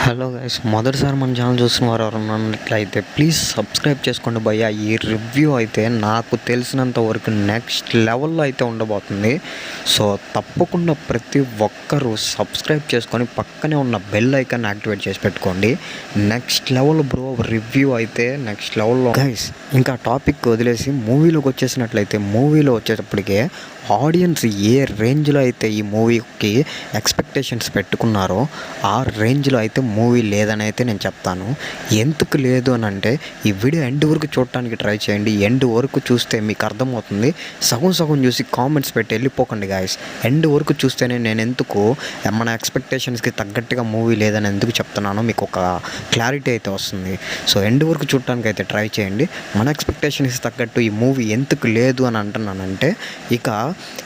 Hello guys, మొదటిసారి మన channel చూసిన వారు ఎవరైనా ఉన్నట్లయితే ప్లీజ్ సబ్స్క్రైబ్ చేసుకోండి భయ్య. ఈ రివ్యూ అయితే నాకు తెలిసినంత వరకు నెక్స్ట్ లెవెల్లో అయితే ఉండబోతుంది. సో తప్పకుండా ప్రతి ఒక్కరూ సబ్స్క్రైబ్ చేసుకొని పక్కనే ఉన్న బెల్ ఐకాన్ యాక్టివేట్ చేసి పెట్టుకోండి. నెక్స్ట్ లెవెల్ బ్రో, రివ్యూ అయితే నెక్స్ట్ లెవెల్లో గైస్. ఇంకా టాపిక్ వదిలేసి మూవీలోకి వచ్చేసినట్లయితే, మూవీలో వచ్చేటప్పటికే ఆడియన్స్ ఏ రేంజ్లో అయితే ఈ మూవీకి ఎక్స్పెక్టేషన్స్ పెట్టుకున్నారో ఆ రేంజ్లో అయితే మూవీ లేదని అయితే నేను చెప్తాను. ఎందుకు లేదు అని అంటే, ఈ వీడియో ఎండ్ వరకు చూడటానికి ట్రై చేయండి. ఎండ్ వరకు చూస్తే మీకు అర్థమవుతుంది. సగం సగం చూసి కామెంట్స్ పెట్టి వెళ్ళిపోకండి గాయస్. ఎండ్ వరకు చూస్తేనే నేను ఎందుకు మన ఎక్స్పెక్టేషన్స్కి తగ్గట్టుగా మూవీ లేదని ఎందుకు చెప్తున్నానో మీకు ఒక క్లారిటీ అయితే వస్తుంది. సో ఎండ్ వరకు చూడటానికి అయితే ట్రై చేయండి. మన ఎక్స్పెక్టేషన్స్కి తగ్గట్టు ఈ మూవీ ఎందుకు లేదు అని అంటున్నానంటే, ఇక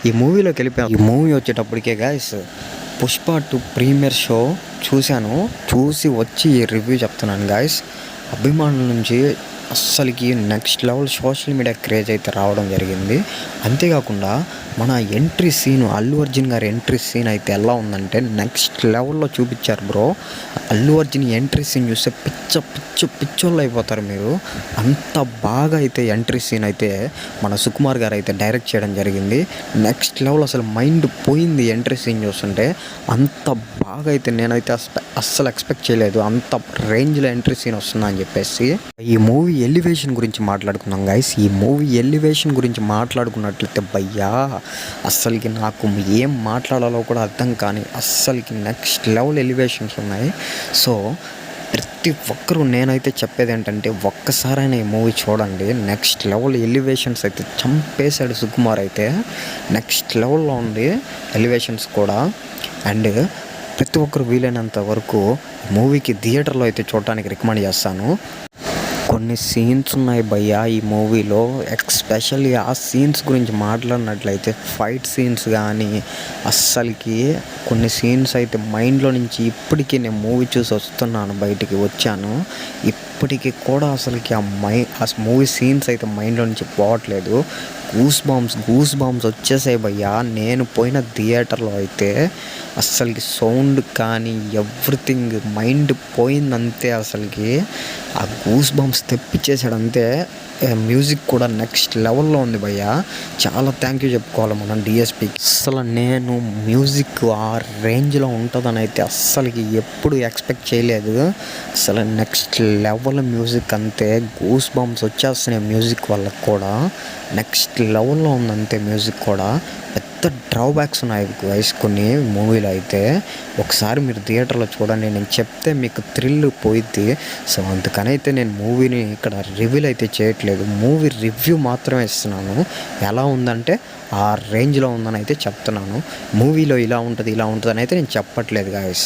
ఈ మూవీలోకి వెళ్ళిపోయాం. ఈ మూవీ వచ్చేటప్పటికే గాయస్ పుష్ప 2 ప్రీమియర్ షో చూసి వచ్చి ఈ రివ్యూ చెప్తున్నాను గాయస్. అభిమానుల నుంచి అస్సలకి next level social media craze అయితే రావడం జరిగింది. అంతేకాకుండా మన ఎంట్రీ సీన్, అల్లు అర్జున్ గారి ఎంట్రీ సీన్ అయితే ఎలా ఉందంటే నెక్స్ట్ లెవెల్లో చూపించారు bro. Allu Arjun entry scene చూస్తే పిచ్చోళ్ళు అయిపోతారు మీరు. అంత బాగా అయితే ఎంట్రీ సీన్ అయితే మన సుకుమార్ గారు అయితే డైరెక్ట్ చేయడం జరిగింది. నెక్స్ట్ లెవెల్, అసలు మైండ్ పోయింది ఎంట్రీ సీన్ చూస్తుంటే. అంత బాగా అయితే నేనైతే అస్సలు ఎక్స్పెక్ట్ చేయలేదు అంత రేంజ్లో ఎంట్రీ సీన్ వస్తుందని చెప్పేసి. ఈ మూవీ ఎలివేషన్ గురించి మాట్లాడుకుందాం గైస్. ఈ మూవీ ఎలివేషన్ గురించి మాట్లాడుకున్నట్లయితే భయ్యా, అస్సలకి నాకు ఏం మాట్లాడాలో కూడా అర్థం కానీ అస్సలకి నెక్స్ట్ లెవెల్ ఎలివేషన్స్ ఉన్నాయి. సో ప్రతి ఒక్కరూ నేనైతే చెప్పేది ఏంటంటే, ఒక్కసారైనా ఈ మూవీ చూడండి. నెక్స్ట్ లెవెల్ ఎలివేషన్స్ అయితే చంపేశాడు సుకుమార్ అయితే. నెక్స్ట్ లెవెల్లో ఉంది ఎలివేషన్స్ కూడా. అండ్ ప్రతి ఒక్కరు వీలైనంత వరకు మూవీకి థియేటర్లో అయితే చూడటానికి రికమెండ్ చేస్తాను. కొన్ని సీన్స్ ఉన్నాయి భయ్యా ఈ మూవీలో. ఎస్పెషల్లీ ఆ సీన్స్ గురించి మాట్లాడినట్లయితే, ఫైట్ సీన్స్ కానీ అస్సలకి కొన్ని సీన్స్ అయితే మైండ్లో నుంచి ఇప్పటికీ నేను మూవీ చూసి వస్తున్నాను, బయటికి వచ్చాను, ఇప్పటికీ కూడా అసలుకి ఆ మూవీ సీన్స్ అయితే మైండ్లో నుంచి పోవట్లేదు. గూస్ బాంబ్స్ వచ్చేసాయి భయ్యా. నేను పోయిన థియేటర్లో అయితే అస్సలకి సౌండ్ కానీ ఎవ్రీథింగ్ మైండ్ పోయిందంతే. అసలుకి ఆ గూస్ బాంబ్స్ తెప్పించేసాడు అంతే. మ్యూజిక్ కూడా నెక్స్ట్ లెవెల్లో ఉంది భయ్యా. చాలా థ్యాంక్ యూ చెప్పుకోవాలి మనం డిఎస్పికి. అసలు నేను మ్యూజిక్ ఆ రేంజ్లో ఉంటుందని అయితే అస్సలకి ఎప్పుడు ఎక్స్పెక్ట్ చేయలేదు. అసలు నెక్స్ట్ లెవెల్ మ్యూజిక్ అంతే. గూస్ బాంబ్స్ వచ్చేస్తున్నాయి మ్యూజిక్ వల్ల కూడా. నెక్స్ట్ లెవెల్లో ఉందంతే మ్యూజిక్ కూడా. పెద్ద డ్రాబ్యాక్స్ ఉన్నాయి గైస్ కొన్ని మూవీలో అయితే. ఒకసారి మీరు థియేటర్లో చూడండి, నేను చెప్తే మీకు థ్రిల్ పోయిద్ది. సో అందుకని అయితే నేను మూవీని ఇక్కడ రివ్యూలు అయితే చేయట్లేదు, మూవీ రివ్యూ మాత్రమే ఇస్తున్నాను. ఎలా ఉందంటే ఆ రేంజ్లో ఉందని అయితే చెప్తున్నాను. మూవీలో ఇలా ఉంటుంది అని అయితే నేను చెప్పట్లేదు గైస్.